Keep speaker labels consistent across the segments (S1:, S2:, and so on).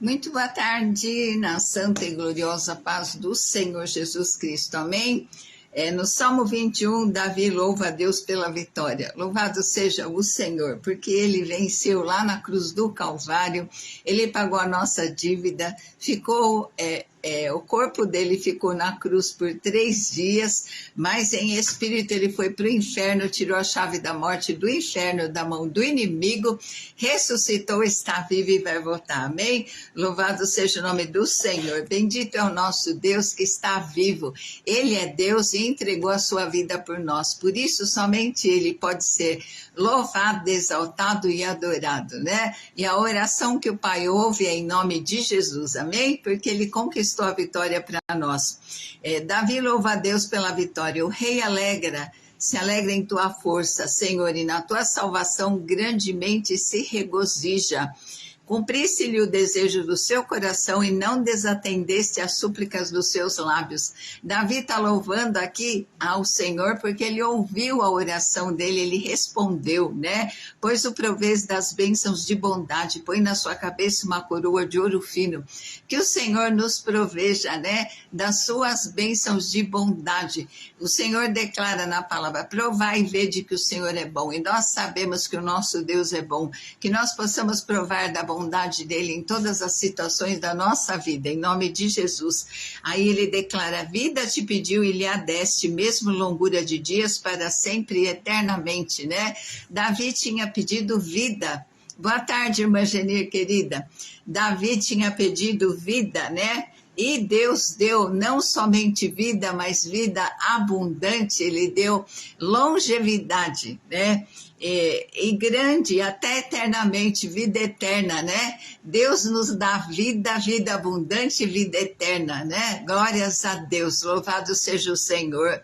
S1: Muito boa tarde, na santa e gloriosa paz do Senhor Jesus Cristo, amém? No Salmo 21, Davi louva a Deus pela vitória. Louvado seja o Senhor, porque Ele venceu lá na cruz do Calvário, Ele pagou a nossa dívida, o corpo dele ficou na cruz por 3 dias, mas em espírito ele foi para o inferno, tirou a chave da morte do inferno da mão do inimigo, ressuscitou, está vivo e vai voltar, amém? Louvado seja o nome do Senhor, bendito é o nosso Deus que está vivo, Ele é Deus e entregou a sua vida por nós, por isso somente Ele pode ser louvado, exaltado e adorado, né? E a oração que o Pai ouve é em nome de Jesus, amém? Porque Ele conquistou a vitória para nós. Davi louva a Deus pela vitória. O rei se alegra em tua força, Senhor, e na tua salvação grandemente se regozija. Cumprisse-lhe o desejo do seu coração e não desatendeste as súplicas dos seus lábios. Davi está louvando aqui ao Senhor porque ele ouviu a oração dele, ele respondeu, né? Pois o provês das bênçãos de bondade, põe na sua cabeça uma coroa de ouro fino. Que o Senhor nos proveja, né? Das suas bênçãos de bondade. O Senhor declara na palavra, provai e vede que o Senhor é bom. E nós sabemos que o nosso Deus é bom. Que nós possamos provar da bondade dele em todas as situações da nossa vida, em nome de Jesus. Aí ele declara, vida te pediu e lhe a deste, mesmo longura de dias para sempre e eternamente, né? Davi tinha pedido vida. Boa tarde, irmã Genir, querida. Davi tinha pedido vida, né? E Deus deu não somente vida, mas vida abundante, Ele deu longevidade, né? E grande, até eternamente, vida eterna, né? Deus nos dá vida, vida abundante, vida eterna, né? Glórias a Deus, louvado seja o Senhor.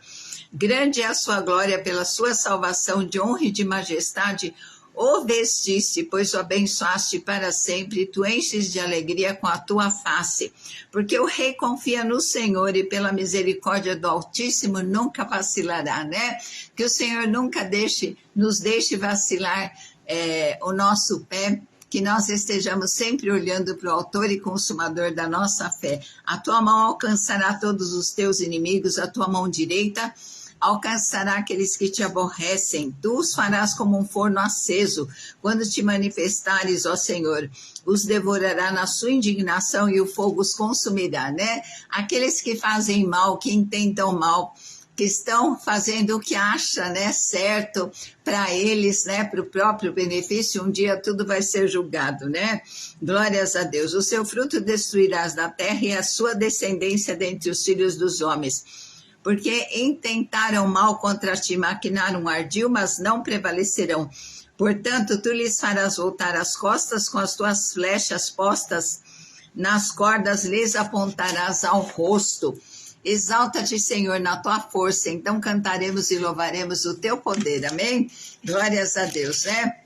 S1: Grande é a sua glória pela sua salvação, de honra e de majestade, o vestiste, pois o abençoaste para sempre, tu enches de alegria com a tua face, porque o rei confia no Senhor e pela misericórdia do Altíssimo nunca vacilará, né? Que o Senhor nunca nos deixe vacilar o nosso pé, que nós estejamos sempre olhando para o autor e consumador da nossa fé. A tua mão alcançará todos os teus inimigos, a tua mão direita alcançará aqueles que te aborrecem, tu os farás como um forno aceso, quando te manifestares, ó Senhor, os devorará na sua indignação e o fogo os consumirá, né? Aqueles que fazem mal, que intentam mal, que estão fazendo o que acha, né, certo para eles, né, para o próprio benefício, um dia tudo vai ser julgado, né? Glórias a Deus. O seu fruto destruirás da terra e a sua descendência dentre os filhos dos homens. Porque intentaram mal contra ti, maquinaram ardil, mas não prevalecerão. Portanto, tu lhes farás voltar as costas, com as tuas flechas postas nas cordas, lhes apontarás ao rosto. Exalta-te, Senhor, na tua força, então cantaremos e louvaremos o teu poder, amém? Glórias a Deus, né?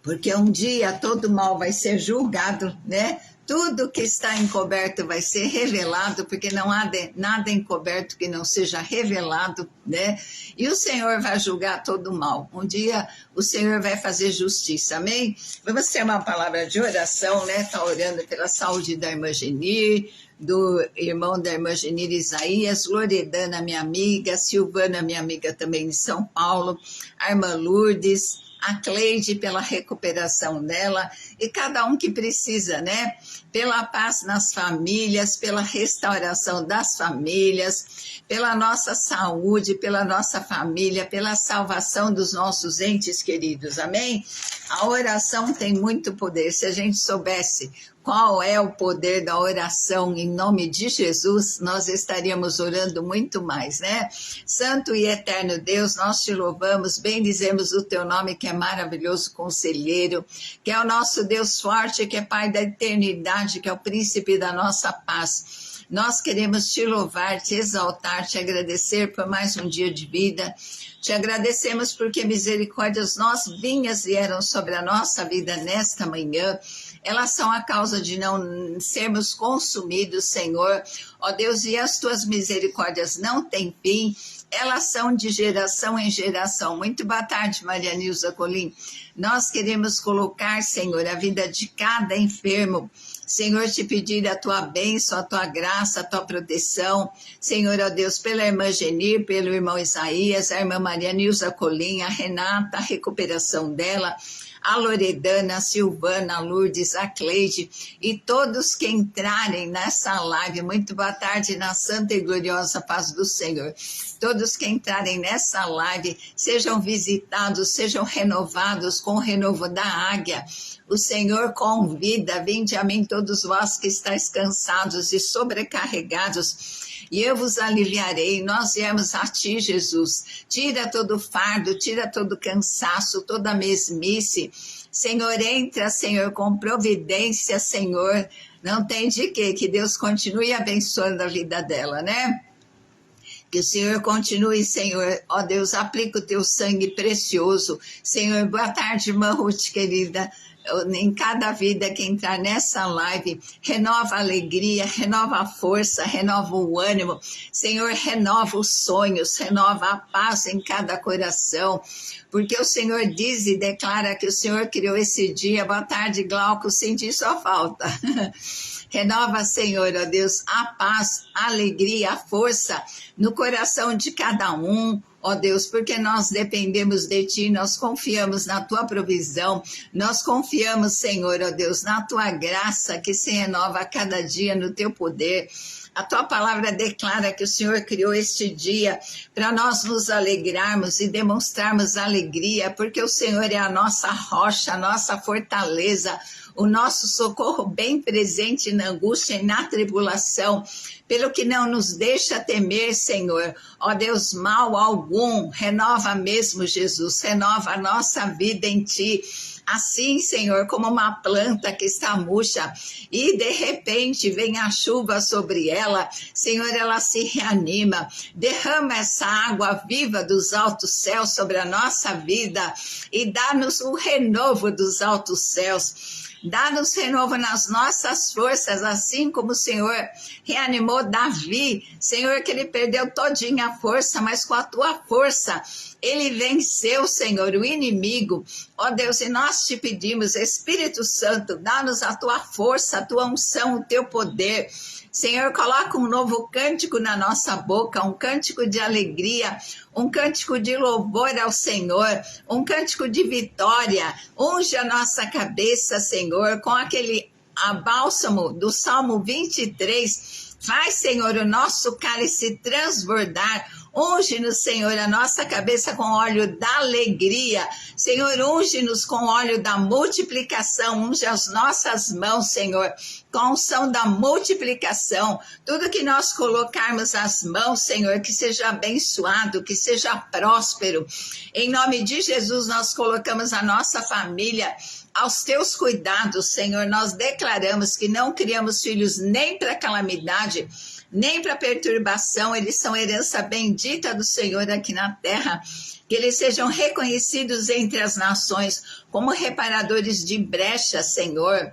S1: Porque um dia todo mal vai ser julgado, né? Tudo que está encoberto vai ser revelado, porque não há nada encoberto que não seja revelado, né? E o Senhor vai julgar todo o mal. Um dia o Senhor vai fazer justiça, amém? Vamos ter uma palavra de oração, né? Está orando pela saúde da irmã Genir, do irmão da irmã Genir Isaías, Loredana, minha amiga, Silvana, minha amiga também de São Paulo, a irmã Lourdes, a Cleide pela recuperação dela e cada um que precisa, né? Pela paz nas famílias, pela restauração das famílias, pela nossa saúde, pela nossa família, pela salvação dos nossos entes queridos, amém? A oração tem muito poder, se a gente soubesse qual é o poder da oração em nome de Jesus, nós estaríamos orando muito mais, né? Santo e eterno Deus, nós te louvamos, bendizemos o teu nome que é maravilhoso conselheiro, que é o nosso Deus forte, que é Pai da eternidade, que é o príncipe da nossa paz. Nós queremos te louvar, te exaltar, te agradecer por mais um dia de vida. Te agradecemos porque misericórdias novinhas vieram sobre a nossa vida nesta manhã. Elas são a causa de não sermos consumidos, Senhor. Ó Deus, e as tuas misericórdias não têm fim. Elas são de geração em geração. Muito boa tarde, Maria Nilza Colim. Nós queremos colocar, Senhor, a vida de cada enfermo Senhor, te pedir a tua bênção, a tua graça, a tua proteção. Senhor, ó Deus, pela irmã Genir, pelo irmão Isaías, a irmã Maria Nilza Colim, a Renata, a recuperação dela, a Loredana, a Silvana, a Lourdes, a Cleide e todos que entrarem nessa live. Muito boa tarde na santa e gloriosa paz do Senhor. Todos que entrarem nessa live sejam visitados, sejam renovados com o renovo da águia. O Senhor convida, vinde a mim todos vós que estáis cansados e sobrecarregados, e eu vos aliviarei. Nós viemos a ti, Jesus. Tira todo fardo, tira todo cansaço, toda mesmice. Senhor, entra, Senhor, com providência, Senhor. Não tem de quê, que Deus continue abençoando a vida dela, né? Que o Senhor continue, Senhor, ó Deus, aplica o teu sangue precioso. Senhor, boa tarde, irmã Ruth, querida. Em cada vida que entrar nessa live, renova a alegria, renova a força, renova o ânimo. Senhor, renova os sonhos, renova a paz em cada coração. Porque o Senhor diz e declara que o Senhor criou esse dia. Boa tarde, Glauco, senti sua falta. Renova, Senhor, ó Deus, a paz, a alegria, a força no coração de cada um, ó Deus, porque nós dependemos de Ti, nós confiamos na Tua provisão, nós confiamos, Senhor, ó Deus, na Tua graça que se renova a cada dia no Teu poder. A Tua palavra declara que o Senhor criou este dia para nós nos alegrarmos e demonstrarmos alegria, porque o Senhor é a nossa rocha, a nossa fortaleza, o nosso socorro bem presente na angústia e na tribulação, pelo que não nos deixa temer, Senhor. Ó Deus, mal algum, renova mesmo, Jesus, renova a nossa vida em Ti. Assim, Senhor, como uma planta que está murcha e de repente vem a chuva sobre ela, Senhor, ela se reanima. Derrama essa água viva dos altos céus sobre a nossa vida e dá-nos o renovo dos altos céus. Dá-nos renovo nas nossas forças, assim como o Senhor reanimou Davi. Senhor, que ele perdeu todinha a força, mas com a Tua força ele venceu, Senhor, o inimigo. Ó Deus, e nós te pedimos, Espírito Santo, dá-nos a Tua força, a Tua unção, o Teu poder. Senhor, coloca um novo cântico na nossa boca, um cântico de alegria, um cântico de louvor ao Senhor, um cântico de vitória. Unge a nossa cabeça, Senhor, com aquele bálsamo do Salmo 23. Faz, Senhor, o nosso cálice transbordar. Unge-nos, Senhor, a nossa cabeça com óleo da alegria. Senhor, unge-nos com óleo da multiplicação. Unge as nossas mãos, Senhor, com a unção da multiplicação. Tudo que nós colocarmos as mãos, Senhor, que seja abençoado, que seja próspero. Em nome de Jesus, nós colocamos a nossa família aos Teus cuidados, Senhor. Nós declaramos que não criamos filhos nem para calamidade, nem para perturbação. Eles são herança bendita do Senhor aqui na terra. Que eles sejam reconhecidos entre as nações como reparadores de brechas, Senhor.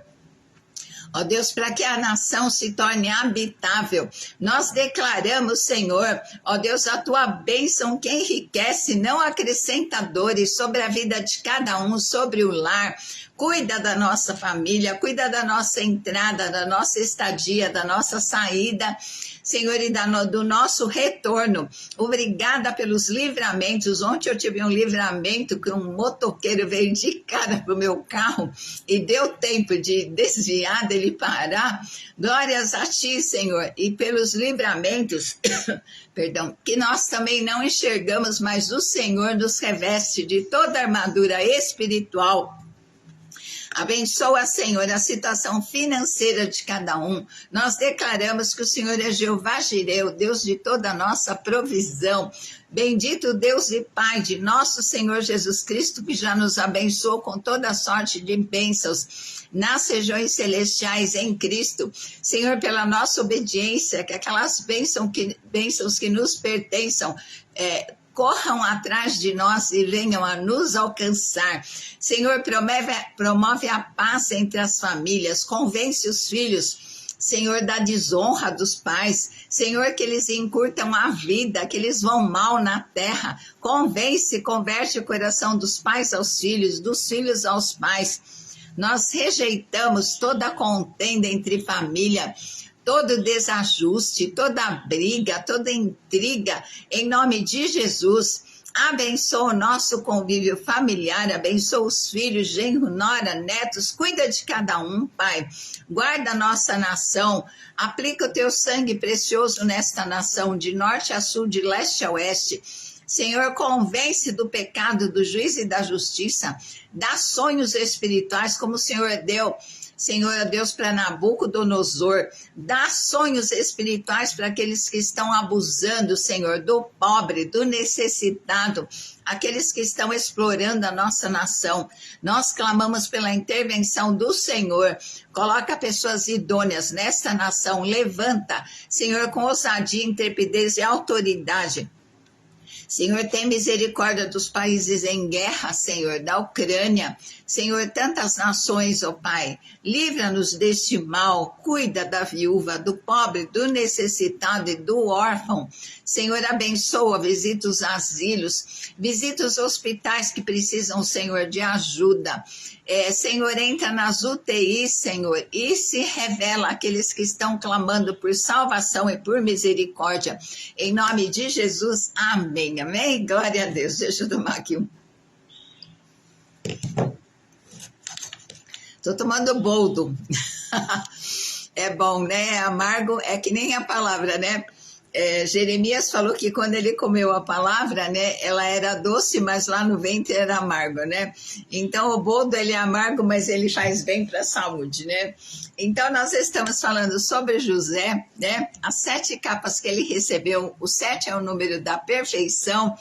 S1: Ó Deus, para que a nação se torne habitável, nós declaramos, Senhor, ó Deus, a Tua bênção que enriquece, não acrescenta dores sobre a vida de cada um, sobre o lar. Cuida da nossa família, cuida da nossa entrada, da nossa estadia, da nossa saída, Senhor, e do nosso retorno. Obrigada pelos livramentos. Ontem eu tive um livramento que um motoqueiro veio de cara para o meu carro e deu tempo de desviar, dele parar. Glórias a Ti, Senhor, e pelos livramentos, perdão, que nós também não enxergamos, mas o Senhor nos reveste de toda a armadura espiritual. Abençoa, Senhor, a situação financeira de cada um. Nós declaramos que o Senhor é Jeová Jireh, o Deus de toda a nossa provisão. Bendito Deus e Pai de nosso Senhor Jesus Cristo, que já nos abençoou com toda sorte de bênçãos nas regiões celestiais em Cristo. Senhor, pela nossa obediência, que aquelas bênçãos que nos pertençam, corram atrás de nós e venham a nos alcançar. Senhor, promove a paz entre as famílias, convence os filhos, Senhor, da desonra dos pais. Senhor, que eles encurtam a vida, que eles vão mal na terra. Convence, converte o coração dos pais aos filhos, dos filhos aos pais. Nós rejeitamos toda contenda entre família, todo desajuste, toda briga, toda intriga, em nome de Jesus. Abençoa o nosso convívio familiar, abençoa os filhos, genro, nora, netos, cuida de cada um, Pai. Guarda a nossa nação, aplica o teu sangue precioso nesta nação, de norte a sul, de leste a oeste. Senhor, convence do pecado, do juízo e da justiça, dá sonhos espirituais como o Senhor deu, Senhor Deus, para Nabucodonosor, dá sonhos espirituais para aqueles que estão abusando, Senhor, do pobre, do necessitado, aqueles que estão explorando a nossa nação. Nós clamamos pela intervenção do Senhor, coloca pessoas idôneas nesta nação, levanta, Senhor, com ousadia, intrepidez e autoridade. Senhor, tem misericórdia dos países em guerra, Senhor, da Ucrânia. Senhor, tantas nações, ó Pai, livra-nos deste mal, cuida da viúva, do pobre, do necessitado e do órfão. Senhor, abençoa, visita os asilos, visita os hospitais que precisam, Senhor, de ajuda. Senhor, entra nas UTIs, Senhor, e se revela àqueles que estão clamando por salvação e por misericórdia. Em nome de Jesus, amém, amém. Glória a Deus. Deixa eu tomar aqui um. Estou tomando boldo. É bom, né? Amargo é que nem a palavra, né? Jeremias falou que quando ele comeu a palavra, né, ela era doce, mas lá no ventre era amargo, né? Então o boldo ele é amargo, mas ele faz bem para a saúde, né? Então nós estamos falando sobre José, né? As 7 capas que ele recebeu, o 7 é o número da perfeição,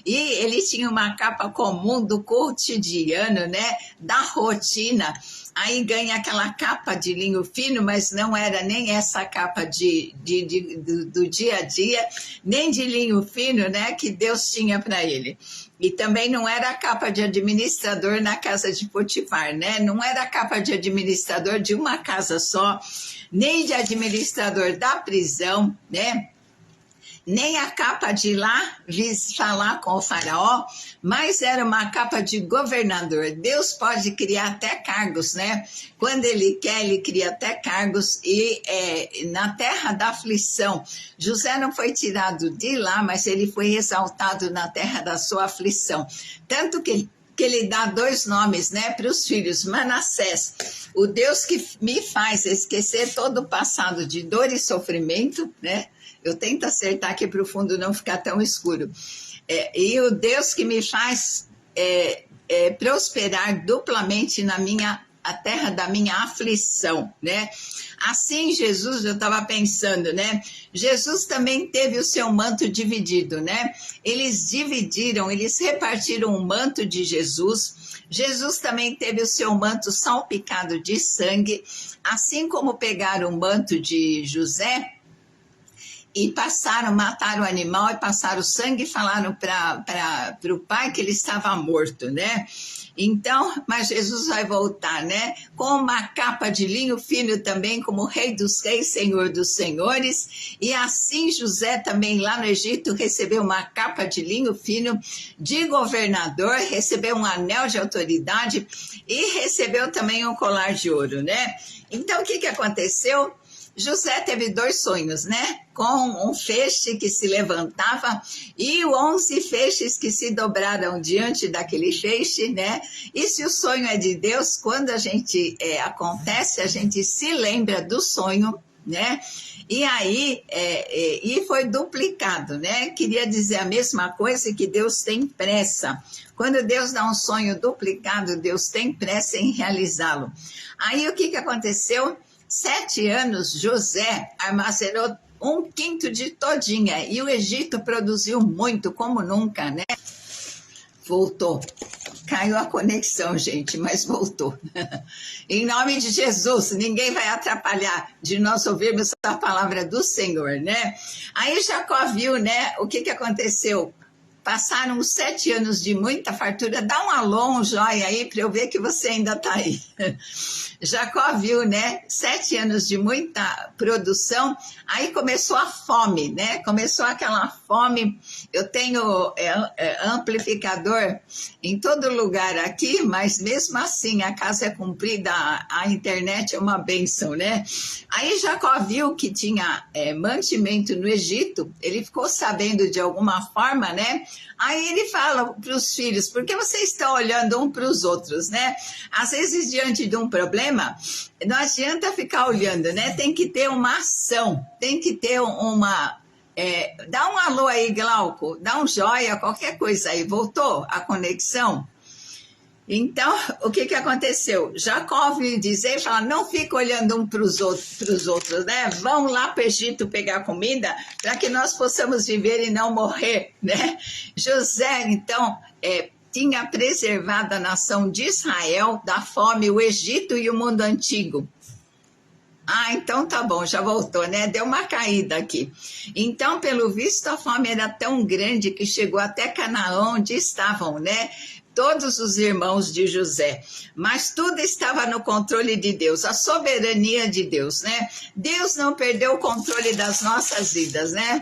S1: e ele tinha uma capa comum do cotidiano, né? Da rotina. Aí ganha aquela capa de linho fino, mas não era nem essa capa do dia a dia, nem de linho fino, né, que Deus tinha para ele. E também não era a capa de administrador na casa de Potifar, né? Não era a capa de administrador de uma casa só, nem de administrador da prisão, né? Nem a capa de ir lá falar com o faraó, mas era uma capa de governador. Deus pode criar até cargos, né? Quando ele quer, ele cria até cargos. E na terra da aflição, José não foi tirado de lá, mas ele foi exaltado na terra da sua aflição. Tanto que ele dá 2 nomes, né, para os filhos. Manassés, o Deus que me faz esquecer todo o passado de dor e sofrimento, né? Eu tento acertar aqui para o fundo não ficar tão escuro. E o Deus que me faz prosperar duplamente a terra da minha aflição, né? Assim, Jesus, eu estava pensando, né? Jesus também teve o seu manto dividido, né? Eles repartiram o manto de Jesus. Jesus também teve o seu manto salpicado de sangue, assim como pegaram o manto de José e mataram o animal e passaram o sangue e falaram para o pai que ele estava morto, né? Então, mas Jesus vai voltar, né? Com uma capa de linho fino também, como Rei dos Reis, Senhor dos Senhores. E assim José também lá no Egito recebeu uma capa de linho fino de governador, recebeu um anel de autoridade e recebeu também um colar de ouro, né? Então, o que aconteceu? José teve 2 sonhos, né? Com um feixe que se levantava e 11 feixes que se dobraram diante daquele feixe, né? E se o sonho é de Deus, quando a gente acontece, a gente se lembra do sonho, né? E aí, e foi duplicado, né? Queria dizer a mesma coisa, que Deus tem pressa. Quando Deus dá um sonho duplicado, Deus tem pressa em realizá-lo. Aí, o que aconteceu? 7 anos, José armazenou 1/5 de todinha, e o Egito produziu muito, como nunca, né? Voltou. Caiu a conexão, gente, mas voltou. Em nome de Jesus, ninguém vai atrapalhar de nós ouvirmos a palavra do Senhor, né? Aí Jacó viu, né, o que aconteceu. Passaram 7 anos de muita fartura. Dá um alô, um joia aí, para eu ver que você ainda está aí. Jacó viu, né? 7 anos de muita produção. Aí começou a fome, né? Começou aquela fome. Eu tenho amplificador em todo lugar aqui, mas mesmo assim a casa é comprida, a internet é uma bênção, né? Aí Jacó viu que tinha mantimento no Egito, ele ficou sabendo de alguma forma, né? Aí ele fala para os filhos, por que vocês estão olhando um para os outros, né? Às vezes, diante de um problema, não adianta ficar olhando, né? Tem que ter uma ação, tem que ter uma... dá um alô aí, Glauco, dá um joia, qualquer coisa aí. Voltou a conexão? Então, o que aconteceu? Jacó veio dizer, fala, não fica olhando um para os outros, né? Vão lá para o Egito pegar comida para que nós possamos viver e não morrer, né? José, então, tinha preservado a nação de Israel da fome, o Egito e o mundo antigo. Ah, então tá bom, já voltou, né? Deu uma caída aqui. Então, pelo visto, a fome era tão grande que chegou até Canaã, onde estavam, né? Todos os irmãos de José, mas tudo estava no controle de Deus, a soberania de Deus, né? Deus não perdeu o controle das nossas vidas, né?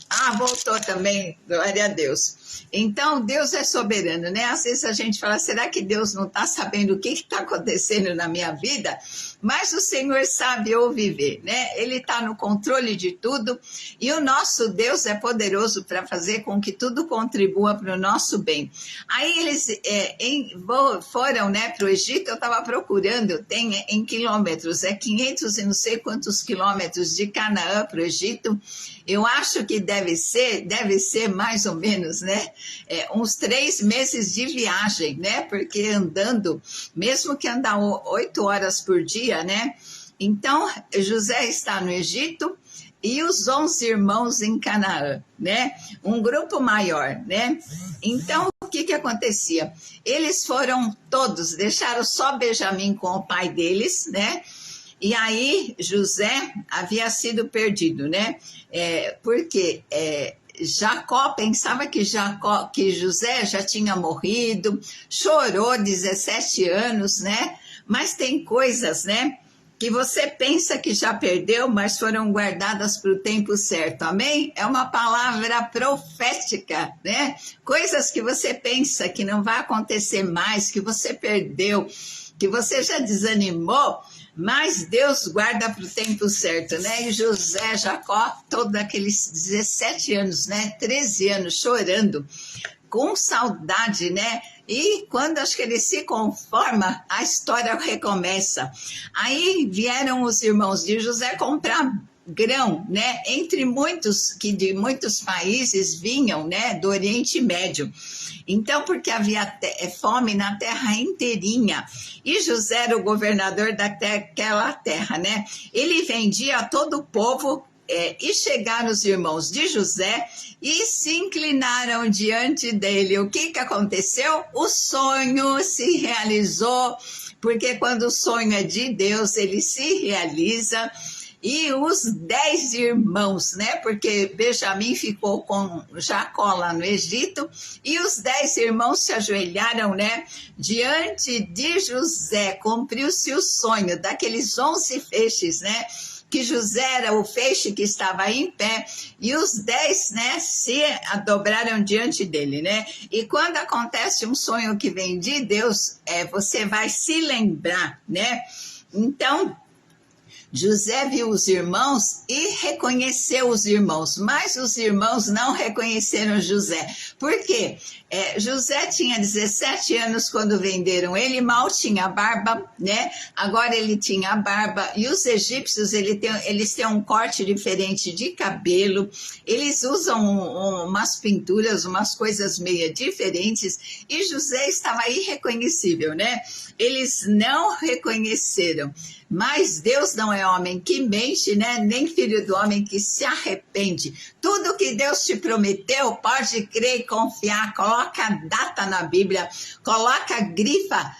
S1: Ah, voltou também, glória a Deus. Então, Deus é soberano, né? Às vezes a gente fala, será que Deus não está sabendo o que está acontecendo na minha vida? Mas o Senhor sabe eu viver, né? Ele está no controle de tudo e o nosso Deus é poderoso para fazer com que tudo contribua para o nosso bem. Aí eles foram, né, para o Egito, eu estava procurando, tem em quilômetros, 500 e não sei quantos quilômetros de Canaã para o Egito. Eu acho que deve ser mais ou menos, né? Uns 3 meses de viagem, né? Porque andando, mesmo que andar 8 horas por dia, né? Então, José está no Egito e os 11 irmãos em Canaã, né? Um grupo maior, né? Então, o que acontecia? Eles foram todos, deixaram só Benjamim com o pai deles, né? E aí, José havia sido perdido, né? Porque Jacó pensava que José já tinha morrido, chorou 17 anos, né? Mas tem coisas, né? Que você pensa que já perdeu, mas foram guardadas para o tempo certo, amém? É uma palavra profética, né? Coisas que você pensa que não vai acontecer mais, que você perdeu, que você já desanimou, mas Deus guarda para o tempo certo, né? E José, Jacó, todos aqueles 17 anos, né? 13 anos chorando, com saudade, né? E quando acho que ele se conforma, a história recomeça. Aí vieram os irmãos de José comprar grão, né? Entre muitos que de muitos países vinham, né? Do Oriente Médio. Então, porque havia fome na terra inteirinha, e José era o governador daquela terra, né? Ele vendia a todo o povo, e chegaram os irmãos de José e se inclinaram diante dele. O que aconteceu? O sonho se realizou, porque quando o sonho é de Deus, ele se realiza. E os 10 irmãos, né? Porque Benjamim ficou com Jacó lá no Egito, e os 10 irmãos se ajoelharam, né? Diante de José, cumpriu-se o sonho daqueles 11 feixes, né? Que José era o feixe que estava em pé, e os 10, né, se dobraram diante dele, né? E quando acontece um sonho que vem de Deus, você vai se lembrar, né? Então, José viu os irmãos e reconheceu os irmãos, mas os irmãos não reconheceram José. Por quê? José tinha 17 anos quando venderam ele, mal tinha barba, né? Agora ele tinha barba, e os egípcios eles têm um corte diferente de cabelo, eles usam umas pinturas, umas coisas meio diferentes, e José estava irreconhecível, né? Eles não reconheceram. Mas Deus não é homem que mente, né? Nem filho do homem que se arrepende. Tudo que Deus te prometeu, pode crer e confiar. Coloca a data na Bíblia, coloca a grifa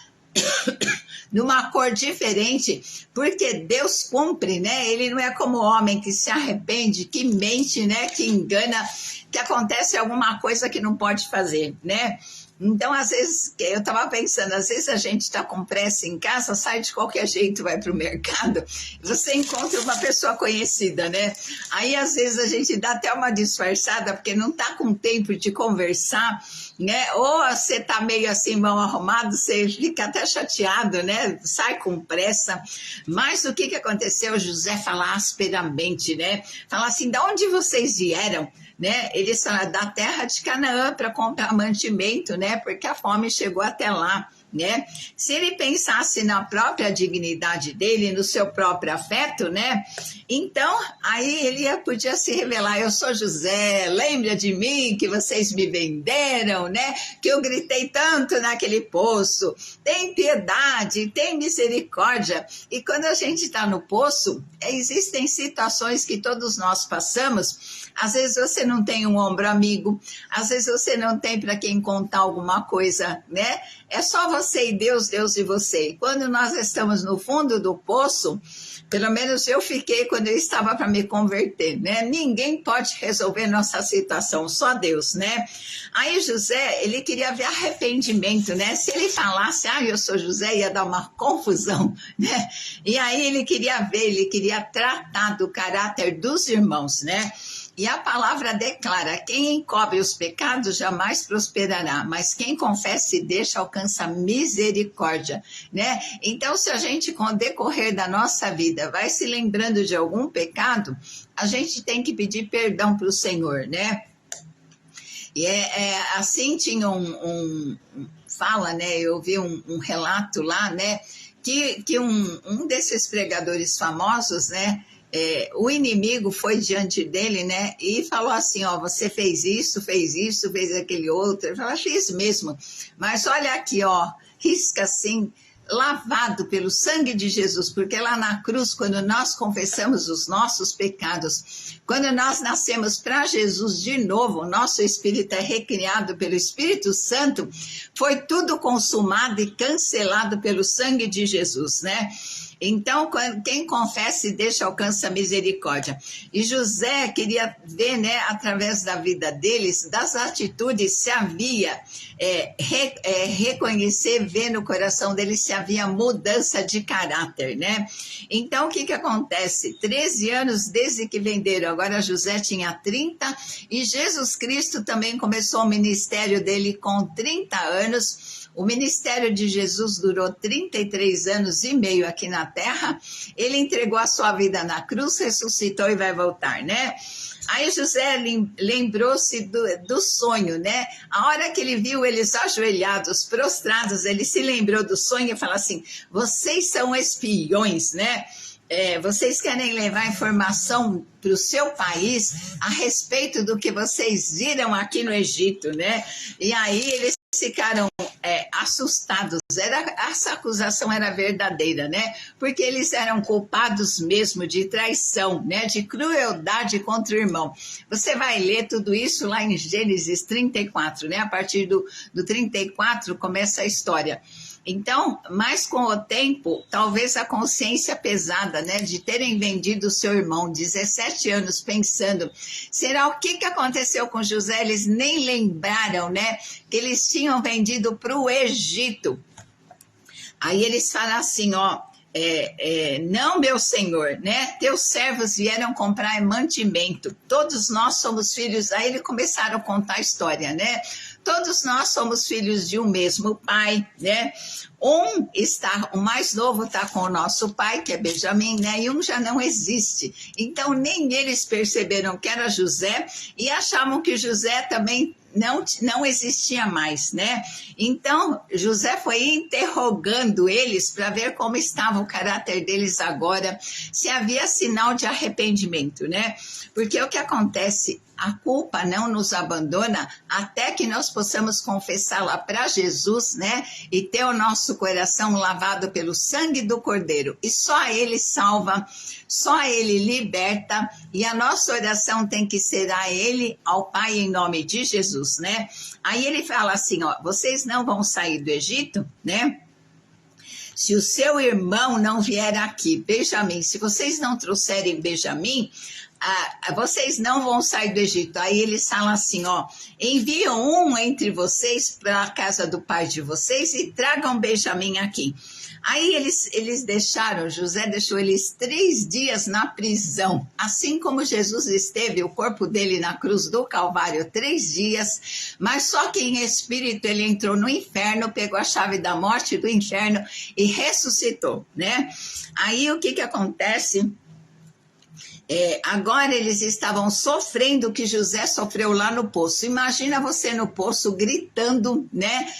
S1: numa cor diferente, porque Deus cumpre, né? Ele não é como o homem que se arrepende, que mente, né? Que engana, que acontece alguma coisa que não pode fazer, né? Então, às vezes, eu estava pensando, às vezes a gente está com pressa em casa, sai de qualquer jeito, vai para o mercado, você encontra uma pessoa conhecida, né? Aí, às vezes, a gente dá até uma disfarçada, porque não está com tempo de conversar, né? Ou você está meio assim, mal arrumado, você fica até chateado, né? Sai com pressa. Mas o que aconteceu? José fala asperamente, né? Fala assim, de onde vocês vieram? Né? Eles falaram da terra de Canaã para comprar mantimento, né? Porque a fome chegou até lá. Né? Se ele pensasse na própria dignidade dele, no seu próprio afeto, né? Então, aí ele podia se revelar, eu sou José, lembra de mim que vocês me venderam, né? Que eu gritei tanto naquele poço, tem piedade, tem misericórdia. E quando a gente está no poço, existem situações que todos nós passamos. Às vezes você não tem um ombro amigo, às vezes você não tem para quem contar alguma coisa, né? É só você e Deus, Deus e você. E quando nós estamos no fundo do poço, pelo menos eu fiquei quando eu estava para me converter, né? Ninguém pode resolver nossa situação, só Deus, né? Aí José, ele queria ver arrependimento, né? Se ele falasse, eu sou José, ia dar uma confusão, né? E aí ele queria ver, ele queria tratar do caráter dos irmãos, né? E a palavra declara, quem encobre os pecados jamais prosperará, mas quem confessa e deixa alcança misericórdia, né? Então, se a gente, com o decorrer da nossa vida, vai se lembrando de algum pecado, a gente tem que pedir perdão para o Senhor, né? E assim tinha fala, né? Eu vi um relato lá, né? Que um desses pregadores famosos, né? O inimigo foi diante dele, né, e falou assim, você fez isso, fez aquele outro. Ele falou, fiz mesmo, mas olha aqui, risca assim, lavado pelo sangue de Jesus, porque lá na cruz, quando nós confessamos os nossos pecados, quando nós nascemos para Jesus de novo, o nosso espírito é recriado pelo Espírito Santo, foi tudo consumado e cancelado pelo sangue de Jesus, né? Então, quem confessa e deixa alcança misericórdia. E José queria ver, né, através da vida deles, das atitudes, se havia, reconhecer, ver no coração deles se havia mudança de caráter, né? Então, o que acontece? 13 anos desde que venderam, agora José tinha 30, e Jesus Cristo também começou o ministério dele com 30 anos. O ministério de Jesus durou 33 anos e meio aqui na terra. Ele entregou a sua vida na cruz, ressuscitou e vai voltar, né? Aí José lembrou-se do sonho, né? A hora que ele viu eles ajoelhados, prostrados, ele se lembrou do sonho e falou assim, vocês são espiões, né? Vocês querem levar informação para o seu país a respeito do que vocês viram aqui no Egito, né? E aí eles ficaram assustados. Essa acusação era verdadeira, né? Porque eles eram culpados mesmo de traição, né? De crueldade contra o irmão. Você vai ler tudo isso lá em Gênesis 34, né? A partir do 34 começa a história. Então, mas com o tempo, talvez a consciência pesada, né, de terem vendido o seu irmão 17 anos pensando, será o que aconteceu com José? Eles nem lembraram, né, que eles tinham vendido para o Egito. Aí eles falam assim, não, meu senhor, né? Teus servos vieram comprar mantimento. Todos nós somos filhos. Aí eles começaram a contar a história, né? Todos nós somos filhos de um mesmo pai, né? O mais novo está com o nosso pai, que é Benjamim, né? E um já não existe. Então, nem eles perceberam que era José e achavam que José também não existia mais, né? Então, José foi interrogando eles para ver como estava o caráter deles agora, se havia sinal de arrependimento, né? Porque o que acontece, a culpa não nos abandona até que nós possamos confessá-la para Jesus, né? E ter o nosso coração lavado pelo sangue do Cordeiro. E só Ele salva, só Ele liberta. E a nossa oração tem que ser a Ele, ao Pai, em nome de Jesus, né? Aí ele fala assim, vocês não vão sair do Egito, né? se o seu irmão não vier aqui, Benjamim, se vocês não trouxerem Benjamim, vocês não vão sair do Egito. Aí eles falam assim, ó, enviam um entre vocês para a casa do pai de vocês e tragam Benjamim aqui. Aí eles deixaram, José deixou eles 3 dias na prisão, assim como Jesus esteve, o corpo dele na cruz do Calvário 3 dias, mas só que em espírito ele entrou no inferno, pegou a chave da morte do inferno e ressuscitou, né? Aí o que acontece? Agora eles estavam sofrendo o que José sofreu lá no poço. Imagina você no poço gritando, né?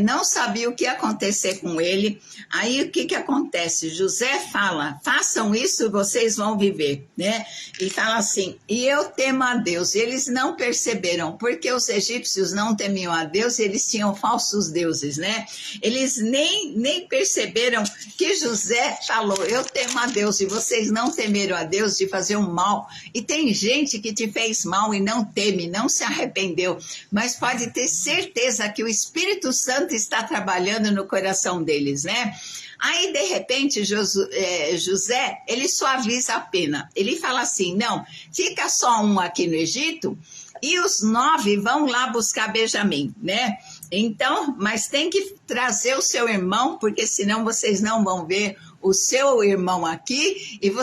S1: Não sabia o que ia acontecer com ele. Aí o que acontece? José fala, façam isso e vocês vão viver, né? E fala assim, e eu temo a Deus. E eles não perceberam, porque os egípcios não temiam a Deus e eles tinham falsos deuses, né? Eles nem perceberam que José falou, eu temo a Deus e vocês não temeram a Deus de fazer um mal. E tem gente que te fez mal e não teme, não se arrependeu, mas pode ter certeza que o Espírito Santo está trabalhando no coração deles, né? Aí, de repente, José, ele suaviza a pena. Ele fala assim, não, fica só um aqui no Egito e os 9 vão lá buscar Benjamim, né? Então, mas tem que trazer o seu irmão, porque senão vocês não vão ver o seu irmão aqui e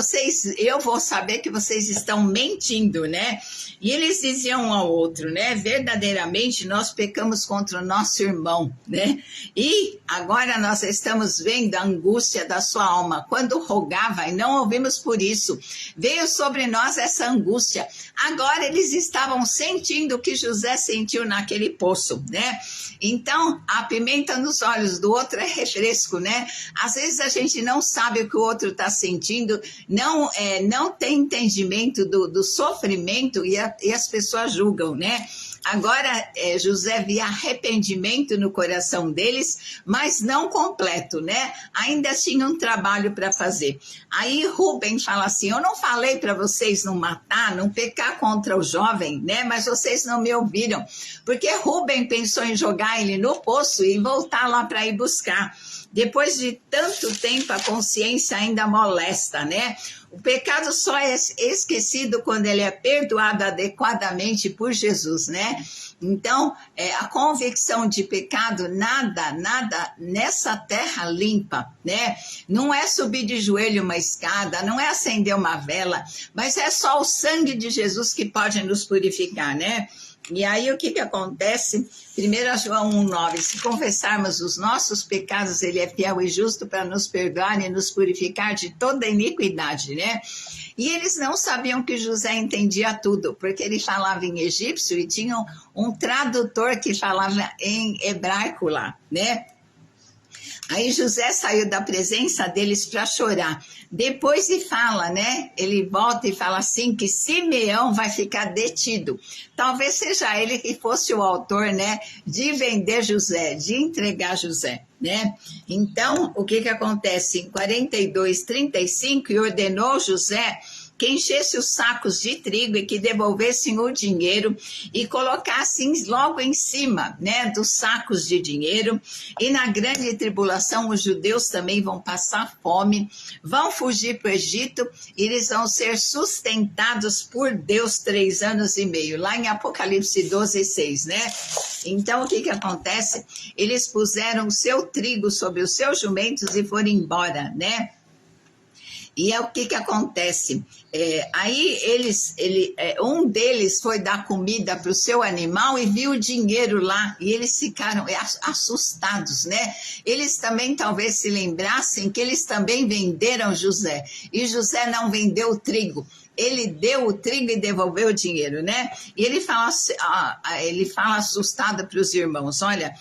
S1: eu vou saber que vocês estão mentindo, né? E eles diziam um ao outro, né? Verdadeiramente nós pecamos contra o nosso irmão, né? E agora nós estamos vendo a angústia da sua alma. Quando rogava e não ouvimos por isso, veio sobre nós essa angústia. Agora eles estavam sentindo o que José sentiu naquele poço, né? Então, a pimenta nos olhos do outro é refresco, né? Às vezes a gente não sabe o que o outro está sentindo, não tem entendimento do sofrimento e as pessoas julgam, né? Agora, José via arrependimento no coração deles, mas não completo, né? Ainda tinha um trabalho para fazer. Aí Rubem fala assim, eu não falei para vocês não matar, não pecar contra o jovem, né? Mas vocês não me ouviram, porque Rubem pensou em jogar ele no poço e voltar lá para ir buscar. Depois de tanto tempo, a consciência ainda molesta, né? O pecado só é esquecido quando ele é perdoado adequadamente por Jesus, né? Então, a convicção de pecado, nada nessa terra limpa, né? Não é subir de joelho uma escada, não é acender uma vela, mas é só o sangue de Jesus que pode nos purificar, né? E aí o que acontece? 1 João 1,9, se confessarmos os nossos pecados, ele é fiel e justo para nos perdoar e nos purificar de toda iniquidade, né? E eles não sabiam que José entendia tudo, porque ele falava em egípcio e tinha um tradutor que falava em hebraico lá, né? Aí José saiu da presença deles para chorar. Depois ele fala, né? Ele volta e fala assim que Simeão vai ficar detido. Talvez seja ele que fosse o autor, né? De vender José, de entregar José, né? Então, o que acontece? Em 42:35, e ordenou José que enchesse os sacos de trigo e que devolvessem o dinheiro e colocassem logo em cima, né, dos sacos de dinheiro. E na grande tribulação os judeus também vão passar fome, vão fugir para o Egito e eles vão ser sustentados por Deus 3 anos e meio, lá em Apocalipse 12:6, né? Então, o que acontece? Eles puseram o seu trigo sobre os seus jumentos e foram embora, né? E é o que acontece? Aí um deles foi dar comida para o seu animal e viu o dinheiro lá e eles ficaram assustados, né? Eles também talvez se lembrassem que eles também venderam José e José não vendeu o trigo. Ele deu o trigo e devolveu o dinheiro, né? E ele fala assustado para os irmãos, olha,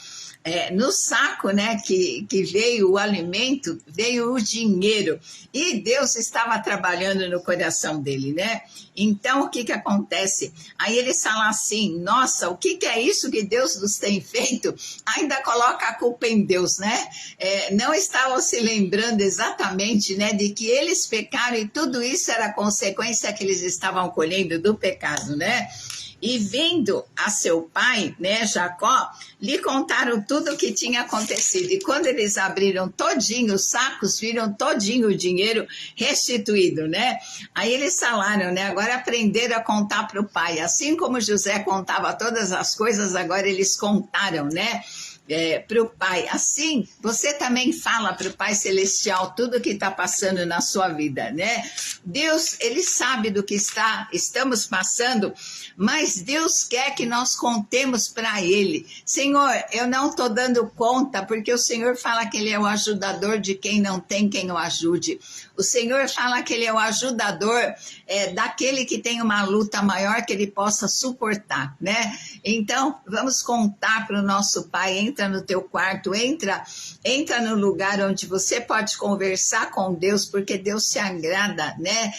S1: no saco, né, que veio o alimento, veio o dinheiro, e Deus estava trabalhando no coração dele, né? Então, o que acontece? Aí eles falam assim, nossa, o que é isso que Deus nos tem feito? Ainda coloca a culpa em Deus, né? Não estavam se lembrando exatamente, né, de que eles pecaram e tudo isso era consequência que eles estavam colhendo do pecado, né? E vindo a seu pai, né, Jacó, lhe contaram tudo o que tinha acontecido. E quando eles abriram todinho os sacos, viram todinho o dinheiro restituído, né? Aí eles falaram, né? Agora aprenderam a contar para o pai. Assim como José contava todas as coisas, agora eles contaram, né? Para o Pai. Assim, você também fala para o Pai Celestial tudo que está passando na sua vida, né? Deus, Ele sabe do que estamos passando, mas Deus quer que nós contemos para Ele. Senhor, eu não estou dando conta, porque o Senhor fala que Ele é o ajudador de quem não tem quem o ajude. O Senhor fala que Ele é o ajudador daquele que tem uma luta maior que Ele possa suportar, né? Então, vamos contar para o nosso Pai. Entra no teu quarto, entra no lugar onde você pode conversar com Deus, porque Deus se agrada, né?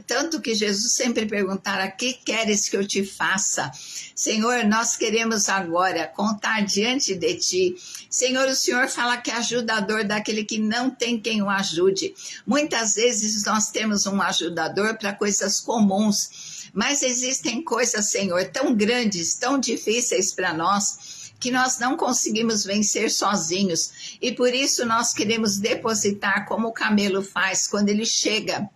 S1: Tanto que Jesus sempre perguntara: que queres que eu te faça? Senhor, nós queremos agora contar diante de ti. Senhor, o Senhor fala que é ajudador daquele que não tem quem o ajude. Muitas vezes nós temos um ajudador para coisas comuns, mas existem coisas, Senhor, tão grandes, tão difíceis para nós, que nós não conseguimos vencer sozinhos. E por isso nós queremos depositar, como o camelo faz quando ele chega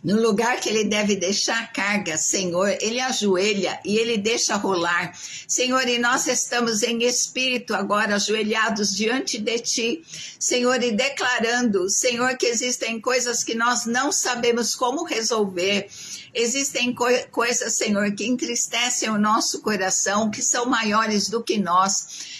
S1: no lugar que ele deve deixar a carga, Senhor, ele ajoelha e ele deixa rolar. Senhor, e nós estamos em espírito agora, ajoelhados diante de ti, Senhor, e declarando, Senhor, que existem coisas que nós não sabemos como resolver. Existem coisas, Senhor, que entristecem o nosso coração, que são maiores do que nós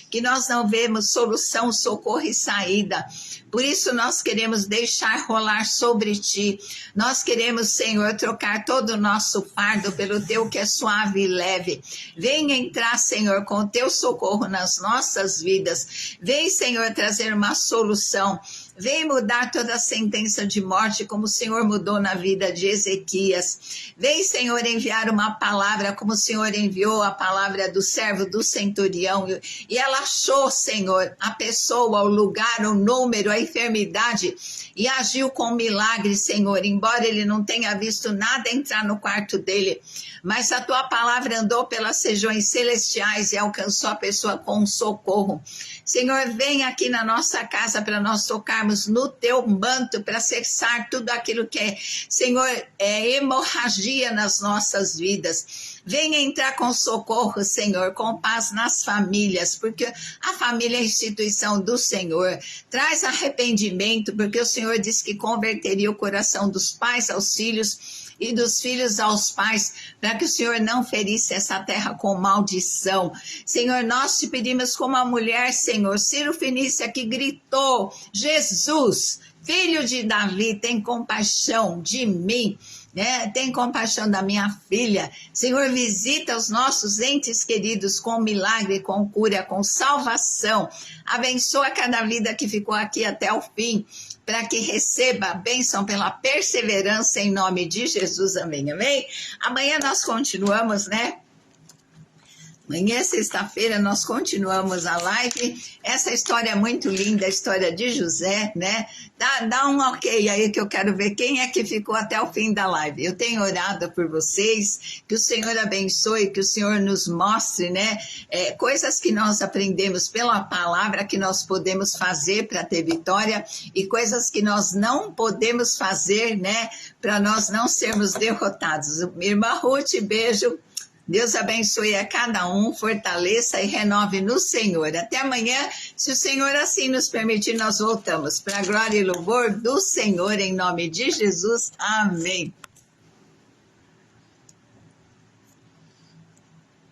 S1: não vemos solução, socorro e saída. Por isso nós queremos deixar rolar sobre ti. Nós queremos, Senhor, trocar todo o nosso fardo pelo teu que é suave e leve. Vem entrar, Senhor, com o teu socorro nas nossas vidas. Vem, Senhor, trazer uma solução. Vem mudar toda a sentença de morte, como o Senhor mudou na vida de Ezequias. Vem, Senhor, enviar uma palavra, como o Senhor enviou a palavra do servo do centurião. E ela achou, Senhor, a pessoa, o lugar, o número, a enfermidade, e agiu com milagre, Senhor. Embora ele não tenha visto nada entrar no quarto dele, mas a tua palavra andou pelas regiões celestiais e alcançou a pessoa com socorro. Senhor, vem aqui na nossa casa para nós tocarmos no teu manto, para cessar tudo aquilo que é, Senhor, hemorragia nas nossas vidas. Venha entrar com socorro, Senhor, com paz nas famílias, porque a família é a instituição do Senhor. Traz arrependimento, porque o Senhor disse que converteria o coração dos pais aos filhos e dos filhos aos pais, para que o Senhor não ferisse essa terra com maldição. Senhor, nós te pedimos como a mulher, Senhor, Ciro Fenícia, que gritou: Jesus, filho de Davi, tem compaixão de mim. Tem compaixão da minha filha. Senhor, visita os nossos entes queridos com milagre, com cura, com salvação. Abençoa cada vida que ficou aqui até o fim, para que receba a bênção pela perseverança em nome de Jesus. Amém, amém? Amanhã nós continuamos, né? Amanhã, sexta-feira, nós continuamos a live. Essa história é muito linda, a história de José, né? Dá um ok aí que eu quero ver quem é que ficou até o fim da live. Eu tenho orado por vocês, que o Senhor abençoe, que o Senhor nos mostre, né? Coisas que nós aprendemos pela palavra que nós podemos fazer para ter vitória e coisas que nós não podemos fazer, né? Para nós não sermos derrotados. Minha irmã Ruth, beijo. Deus abençoe a cada um, fortaleça e renove no Senhor. Até amanhã, se o Senhor assim nos permitir, nós voltamos. Para a glória e louvor do Senhor, em nome de Jesus. Amém.